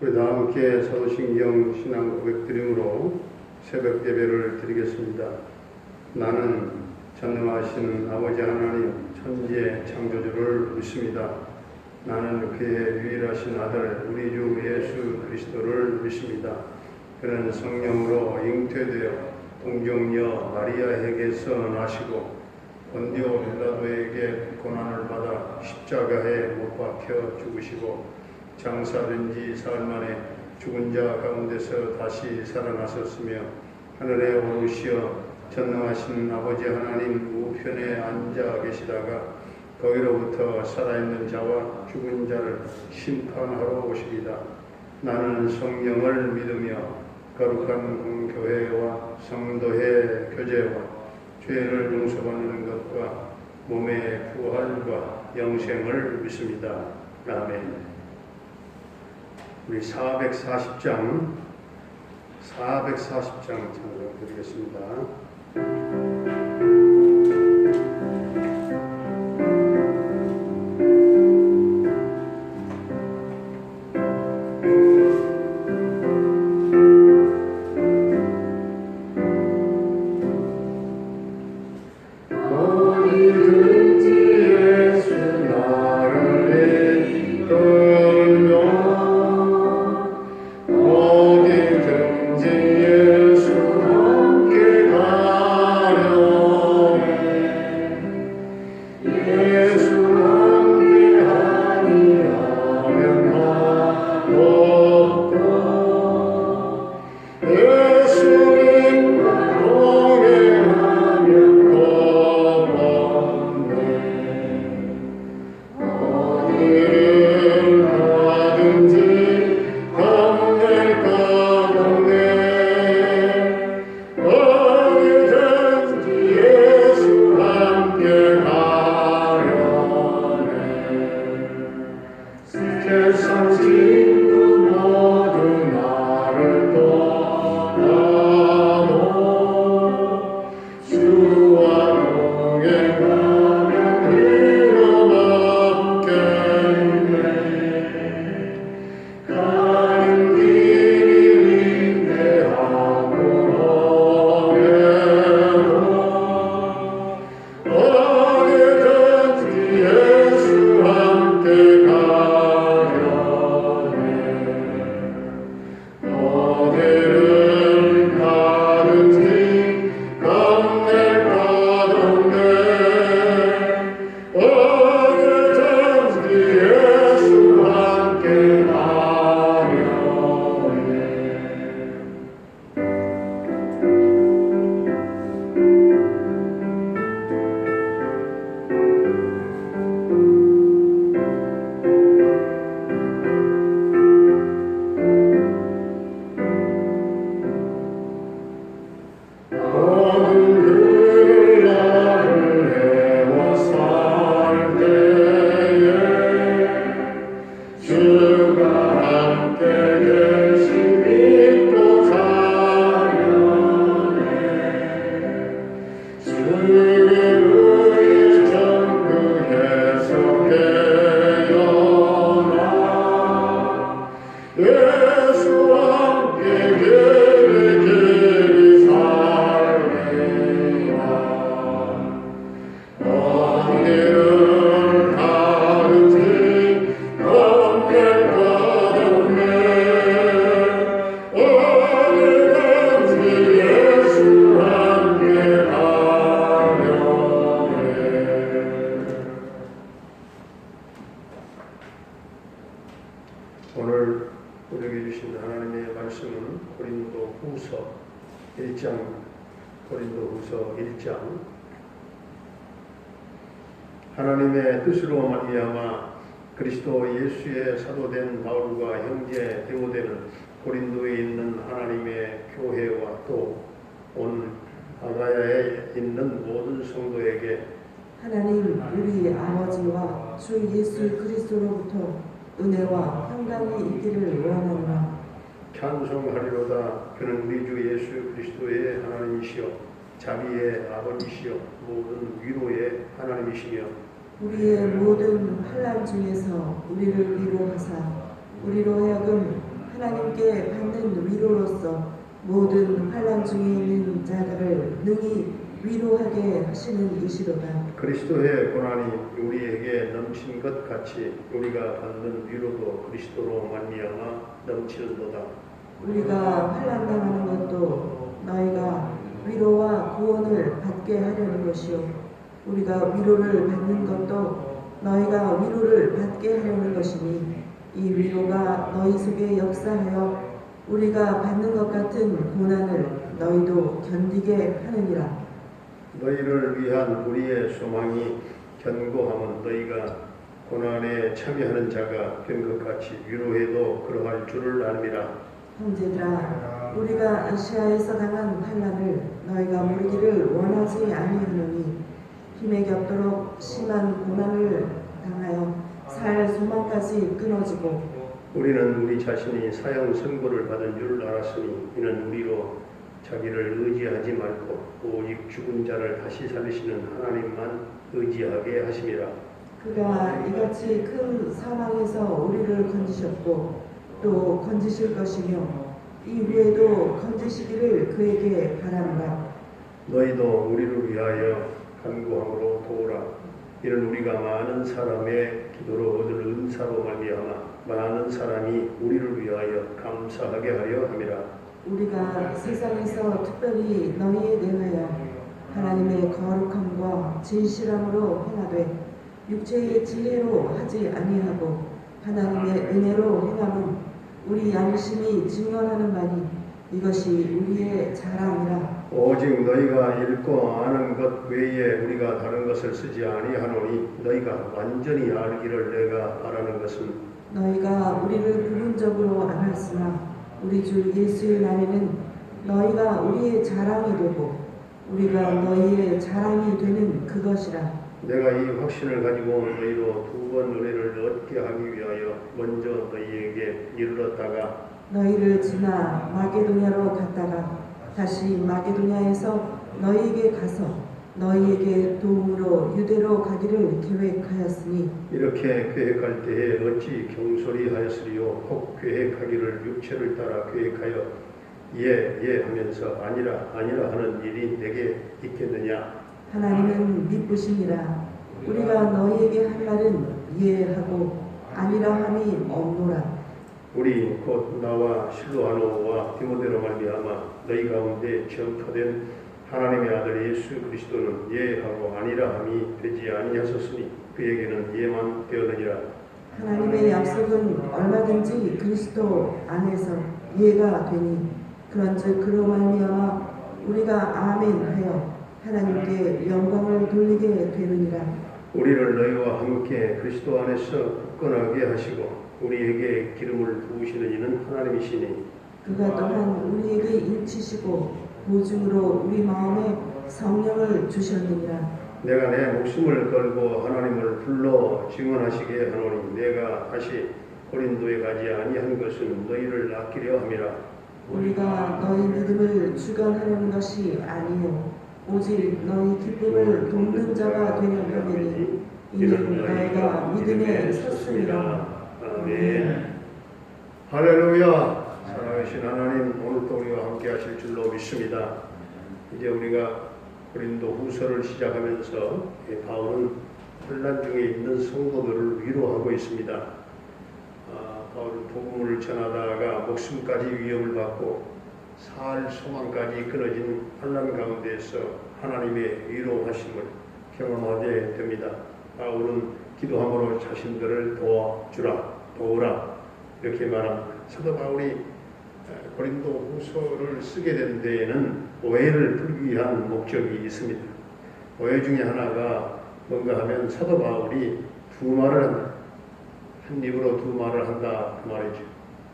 우리 다 함께 사도신경 신앙 고백 드림으로 새벽 예배를 드리겠습니다. 나는 전능하신 아버지 하나님 천지의 창조주를 믿습니다. 나는 그의 유일하신 아들 우리 주 예수 그리스도를 믿습니다. 그는 성령으로 잉태되어 동정녀 마리아에게서 나시고 본디오 빌라도에게 고난을 받아 십자가에 못 박혀 죽으시고 장사된 지 사흘 만에 죽은 자 가운데서 다시 살아나셨으며 하늘에 오르시어 전능하신 아버지 하나님 우편에 앉아 계시다가 거기로부터 살아있는 자와 죽은 자를 심판하러 오시리다. 나는 성령을 믿으며 거룩한 공교회와 성도의 교제와 죄를 용서받는 것과 몸의 부활과 영생을 믿습니다. 아멘. 우리 440장 찬송드리겠습니다. 오늘 우리에게 주신 하나님의 말씀은 고린도후서 1장 하나님의 뜻으로 말미암아 그리스도 예수의 사도된 바울과 형제 데오데는 고린도에 있는 하나님의 교회와 또 온 아가야에 있는 모든 성도에게 하나님 우리 아버지와 주 예수 그리스도로부터 은혜와 평강이 있기를 원하노라. 찬송하리로다. 그는 우리 주 예수 그리스도의 하나님이시여 자비의 아버지시여 모든 위로의 하나님이시며 우리의 모든 환난 중에서 우리를 위로하사 우리로 하여금 하나님께 받는 위로로서 모든 환난 중에 있는 자들을 능히 위로하게 하시는 이시로다. 그리스도의 고난이 우리에게 넘친 것 같이 우리가 받는 위로도 그리스도로 말미암아 넘치는도다. 우리가 환난 당하는 것도 너희가 위로와 구원을 받게 하려는 것이요 우리가 위로를 받는 것도 너희가 위로를 받게 하려는 것이니 이 위로가 너희 속에 역사하여 우리가 받는 것 같은 고난을 너희도 견디게 하느니라. 너희를 위한 우리의 소망이 견고함은 너희가 고난에 참여하는 자가 된 것 같이 위로해도 그러할 줄을 압니다. 형제들아 우리가 아시아에서 당한 환난을 너희가 모르기를 원하지 아니하노니 힘에 겹도록 심한 고난을 당하여 살 소망까지 끊어지고 우리는 우리 자신이 사형 선고를 받은 줄 알았으니 이는 우리로 자기를 의지하지 말고 오직 죽은 자를 다시 살리시는 하나님만 의지하게 하심이라. 그가 이같이 큰 사망에서 우리를 건지셨고 또 건지실 것이며 이후에도 건지시기를 그에게 바라노라. 너희도 우리를 위하여 간구함으로 도우라. 이는 우리가 많은 사람의 기도로 얻을 은사로 말미암아 많은 사람이 우리를 위하여 감사하게 하려 함이라. 우리가 세상에서 특별히 너희에 대하여 하나님의 거룩함과 진실함으로 행하되 육체의 지혜로 하지 아니하고 하나님의 은혜로 행함은 우리 양심이 증언하는 바니 이것이 우리의 자랑이라. 오직 너희가 읽고 아는 것 외에 우리가 다른 것을 쓰지 아니하노니 너희가 완전히 알기를 내가 바라는 것은 너희가 우리를 부분적으로 알았으나 우리 주 예수의 날에는 너희가 우리의 자랑이 되고 우리가 너희의 자랑이 되는 그것이라. 내가 이 확신을 가지고 너희로 두 번 은혜를 얻게 하기 위하여 먼저 너희에게 이르렀다가 너희를 지나 마게도냐로 갔다가 다시 마게도냐에서 너희에게 가서 너희에게 도움으로 유대로 가기를 계획하였으니 이렇게 계획할 때에 어찌 경솔히 하였으리요. 혹 계획하기를 육체를 따라 계획하여 예 하면서 아니라 하는 일이 내게 있겠느냐. 하나님은 미쁘시니라. 우리가 너희에게 할 말은 예하고 아니라 함이 없노라. 우리 곧 나와 실로아노와 디모데로 말미암아 너희 가운데 전파된 하나님의 아들 예수 그리스도는 예하고 아니라 함이 되지 아니하셨으니 그에게는 예만 되었느니라. 하나님의 약속은 얼마든지 그리스도 안에서 예가 되니 그런즉 그로 말미암아 우리가 아멘하여 하나님께 영광을 돌리게 되느니라. 우리를 너희와 함께 그리스도 안에서 굳건하게 하시고 우리에게 기름을 부으시는 이는 하나님이시니 그가 또한 우리에게 인치시고 보증으로 우리 마음에 성령을 주셨느니라. 내가 내 목숨을 걸고 하나님을 불러 증언하시게 하노니 내가 다시 고린도에 가지 아니한 것은 너희를 아끼려 함이라. 우리가 너희 믿음을 주관하려는 것이 아니요 오직 너희 기쁨을 돕는 자가 되려 함이니 이는 너희가 믿음에 섰음이라. 아멘. 할렐루야. 살아계신 하나님, 오늘도 우리와 함께 하실 줄로 믿습니다. 이제 우리가 고린도 후서를 시작하면서 바울은 혼란 중에 있는 성도들을 위로하고 있습니다. 바울은 복음을 전하다가 목숨까지 위협을 받고 살 소망까지 끊어진 혼란 가운데에서 하나님의 위로하심을 경험하게 됩니다. 바울은 기도함으로 자신들을 도우라 이렇게 말합니다. 사도 바울이 고린도 후서를 쓰게 된 데에는 오해를 풀기 위한 목적이 있습니다. 오해 중에 하나가 뭔가 하면 사도 바울이 두 말을 한다. 한 입으로 두 말을 한다 그 말이죠.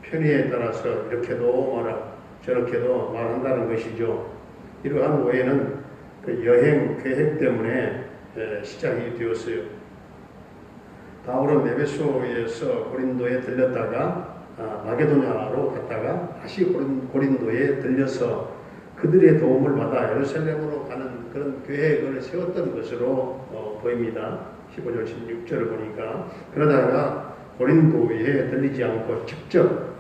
편의에 따라서 이렇게도 말하고 저렇게도 말한다는 것이죠. 이러한 오해는 그 여행 계획 때문에 시작이 되었어요. 바울은 에베소에서 고린도에 들렸다가 마게도냐로 갔다가 다시 고린도에 들려서 그들의 도움을 받아 예루살렘으로 가는 그런 계획을 세웠던 것으로 보입니다. 15절 16절을 보니까 그러다가 고린도에 들리지 않고 직접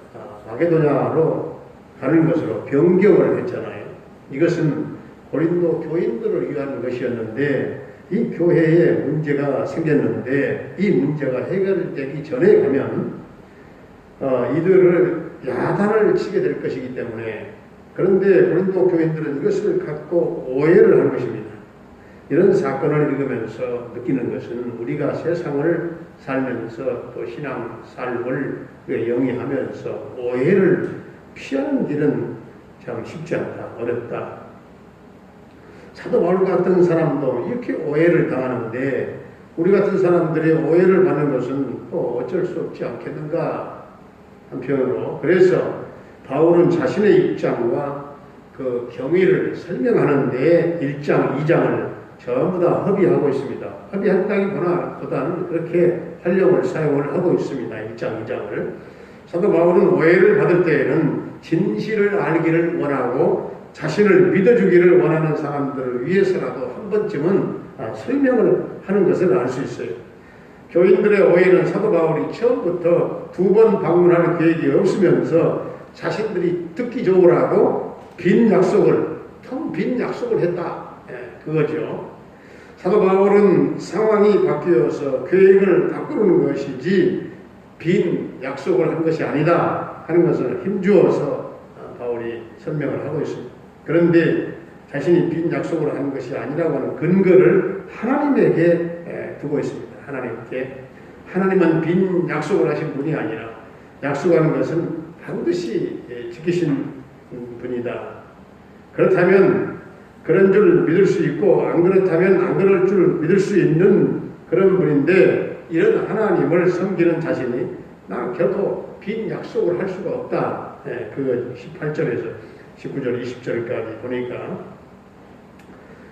마게도냐로 가는 것으로 변경을 했잖아요. 이것은 고린도 교인들을 위한 것이었는데 이 교회에 문제가 생겼는데 이 문제가 해결되기 전에 가면 이들을 야단을 치게 될 것이기 때문에, 그런데 고린도 교인들은 이것을 갖고 오해를 한 것입니다. 이런 사건을 읽으면서 느끼는 것은 우리가 세상을 살면서 또 신앙 삶을 영위하면서 오해를 피하는 길은 참 쉽지 않다, 어렵다. 사도 바울 같은 사람도 이렇게 오해를 당하는데 우리 같은 사람들이 오해를 받는 것은 또 어쩔 수 없지 않겠는가 한편으로. 그래서 바울은 자신의 입장과 그 경위를 설명하는데 1장, 2장을 전부 다 협의하고 있습니다. 협의한다기보다는 그렇게 활용을 사용을 하고 있습니다. 1장, 2장을. 사도 바울은 오해를 받을 때에는 진실을 알기를 원하고 자신을 믿어주기를 원하는 사람들을 위해서라도 한 번쯤은 설명을 하는 것을 알 수 있어요. 교인들의 오해는 사도 바울이 처음부터 2번 방문할 계획이 없으면서 자신들이 듣기 좋으라고 빈 약속을 했다. 그거죠. 사도 바울은 상황이 바뀌어서 계획을 바꾸는 것이지 빈 약속을 한 것이 아니다 하는 것을 힘주어서 바울이 설명을 하고 있습니다. 그런데 자신이 빈 약속을 한 것이 아니라고 하는 근거를 하나님에게 두고 있습니다. 하나님께. 하나님은 빈 약속을 하신 분이 아니라 약속하는 것은 반드시 지키신 분이다. 그렇다면 그런 줄 믿을 수 있고 안 그렇다면 안 그럴 줄 믿을 수 있는 그런 분인데, 이런 하나님을 섬기는 자신이 나 결코 빈 약속을 할 수가 없다. 그 18절에서 19절 20절까지 보니까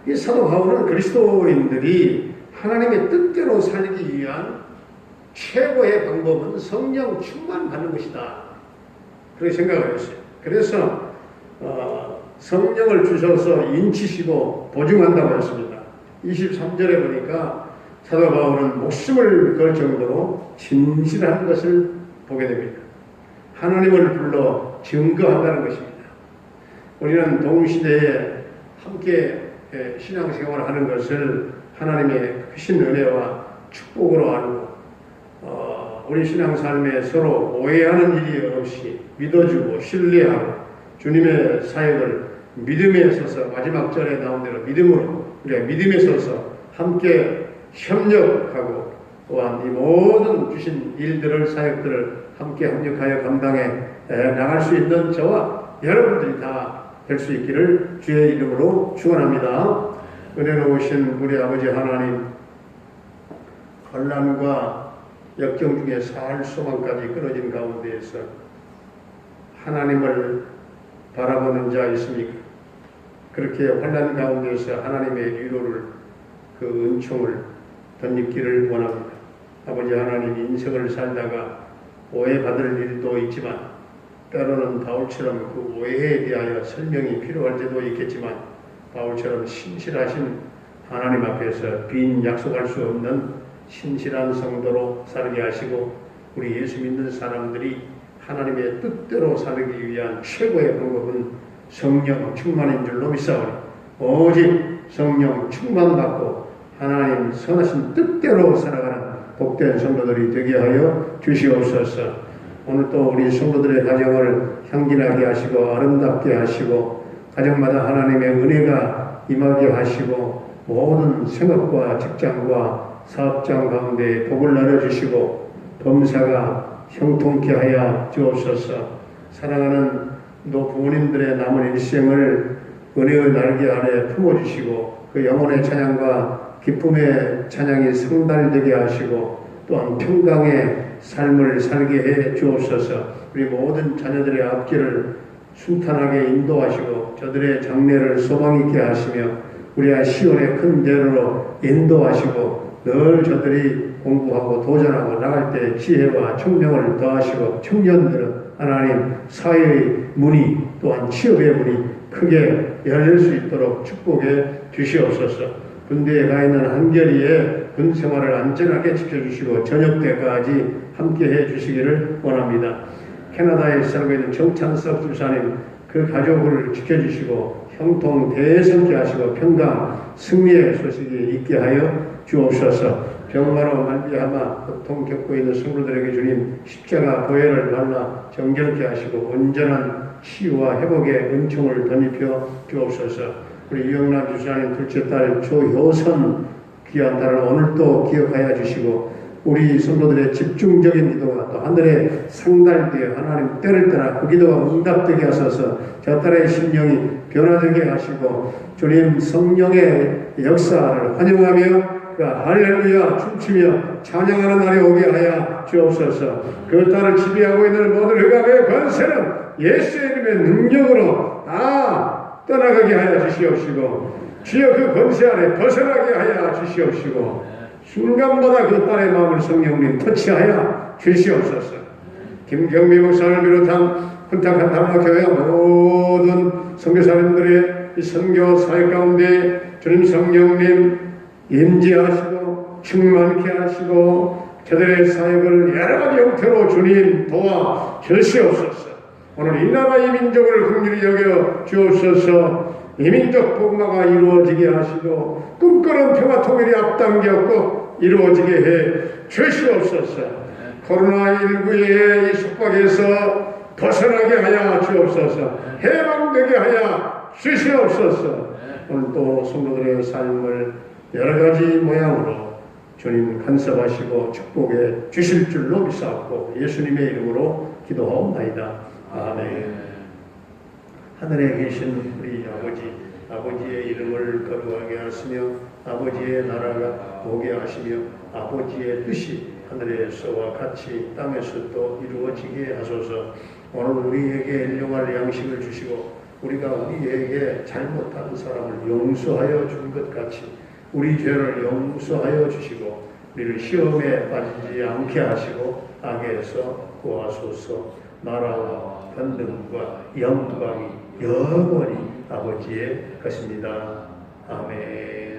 이 사도 바울은 그리스도인들이 하나님의 뜻대로 살기 위한 최고의 방법은 성령 충만 받는 것이다, 그렇게 생각을 했어요. 그래서 성령을 주셔서 인치시고 보증한다고 했습니다. 23절에 보니까 사도 바울은 목숨을 걸 정도로 진실한 것을 보게 됩니다. 하나님을 불러 증거한다는 것입니다. 우리는 동시대에 함께 신앙생활을 하는 것을 하나님의 크신 은혜와 축복으로 알고 우리 신앙삶에 서로 오해하는 일이 없이 믿어주고 신뢰하고 주님의 사역을 믿음에 서서, 마지막 절에 나온 대로 믿음으로 우리가 믿음에 서서 함께 협력하고 또한 이 모든 주신 일들을, 사역들을 함께 협력하여 감당해 나갈 수 있는 저와 여러분들이 다 될 수 있기를 주의 이름으로 축원합니다. 은혜로우신 우리 아버지 하나님, 환난과 역경 중에 살 소망까지 끊어진 가운데에서 하나님을 바라보는 자 있습니까? 그렇게 환난 가운데서 하나님의 위로를, 그 은총을 덧입기를 원합니다. 아버지 하나님, 인생을 살다가 오해받을 일도 있지만 때로는 바울처럼 그 오해에 대하여 설명이 필요할 때도 있겠지만 바울처럼 신실하신 하나님 앞에서 빈 약속할 수 없는 신실한 성도로 살게 하시고 우리 예수 믿는 사람들이 하나님의 뜻대로 살기 위한 최고의 방법은 성령 충만인 줄로 믿사오니 오직 성령 충만받고 하나님 선하신 뜻대로 살아가는 복된 성도들이 되게 하여 주시옵소서. 오늘 또 우리 성도들의 가정을 향기나게 하시고 아름답게 하시고 가정마다 하나님의 은혜가 임하게 하시고 모든 생업과 직장과 사업장 가운데 복을 내려주시고 범사가 형통케 하여 주옵소서. 사랑하는 또 부모님들의 남은 일생을 은혜의 날개 아래 품어주시고 그 영혼의 찬양과 기쁨의 찬양이 성달되게 하시고 또한 평강의 삶을 살게 해 주옵소서. 우리 모든 자녀들의 앞길을 순탄하게 인도하시고 저들의 장래를 소망 있게 하시며 우리의 시온의 큰 대로로 인도하시고 늘 저들이 공부하고 도전하고 나갈 때 지혜와 총명을 더하시고 청년들은 하나님 사회의 문이 또한 취업의 문이 크게 열릴 수 있도록 축복해 주시옵소서. 군대에 가 있는 한결이의 군 생활을 안전하게 지켜주시고 저녁 때까지 함께해 주시기를 원합니다. 캐나다에 살고 있는 정찬석 집사님 그 가족을 지켜주시고 형통 대성케 하시고 평강 승리의 소식이 있게 하여 주옵소서. 병마로 말미암아 고통 겪고 있는 성도들에게 주님 십자가 보혈을 발라 정결케 하시고 온전한 치유와 회복의 은총을 덧입혀 주옵소서. 우리 유영란 주사님 둘째 딸 조효선 귀한 딸을 오늘도 기억하여 주시고 우리 성도들의 집중적인 기도가 또 하늘에 상달되어 하나님 때를 따라 그 기도가 응답되게 하소서. 저 딸의 심령이 변화되게 하시고 주님 성령의 역사를 환영하며 그 할렐루야 춤추며 찬양하는 날이 오게 하여 주옵소서. 그 딸을 지배하고 있는 모든 흑암의 권세는 예수의 이름의 능력으로 다 떠나가게 하여 주시옵시고 주여 그 권세 안에 벗어나게 하여 주시옵시고 순간마다 그 딸의 마음을 성령님 터치하여 주시옵소서. 김경미 목사를 비롯한 훈탁한 담화교회 모든 선교사님들의 이 선교 사역 가운데 주님 성령님 임재하시고 충만케 하시고 저들의 사역을 여러 가지 형태로 주님 도와 주시옵소서. 오늘 이 나라 이 민족을 긍휼히 여겨 주옵소서. 이 민족 복마가 이루어지게 하시고 꿈꾸는 평화 통일이 앞당겨 꼭 이루어지게 해 주시옵소서. 코로나19의 이 속박에서 벗어나게 하여 주옵소서. 해방되게 하여 주시옵소서. 오늘 또 성도들의 삶을 여러 가지 모양으로 주님 간섭하시고 축복해 주실 줄로 믿사옵고 예수님의 이름으로 기도하옵나이다. 아멘. 하늘에 계신 우리 아버지의 이름을 거룩하게 하시며 아버지의 나라가 오게 하시며 아버지의 뜻이 하늘에서와 같이 땅에서도 이루어지게 하소서. 오늘 우리에게 일용할 양식을 주시고 우리가 우리에게 잘못한 사람을 용서하여 준 것 같이 우리 죄를 용서하여 주시고 우리를 시험에 빠지지 않게 하시고 악에서 구하소서. 나라와 권능과 영광이 영원히 아버지의 것입니다. 아멘.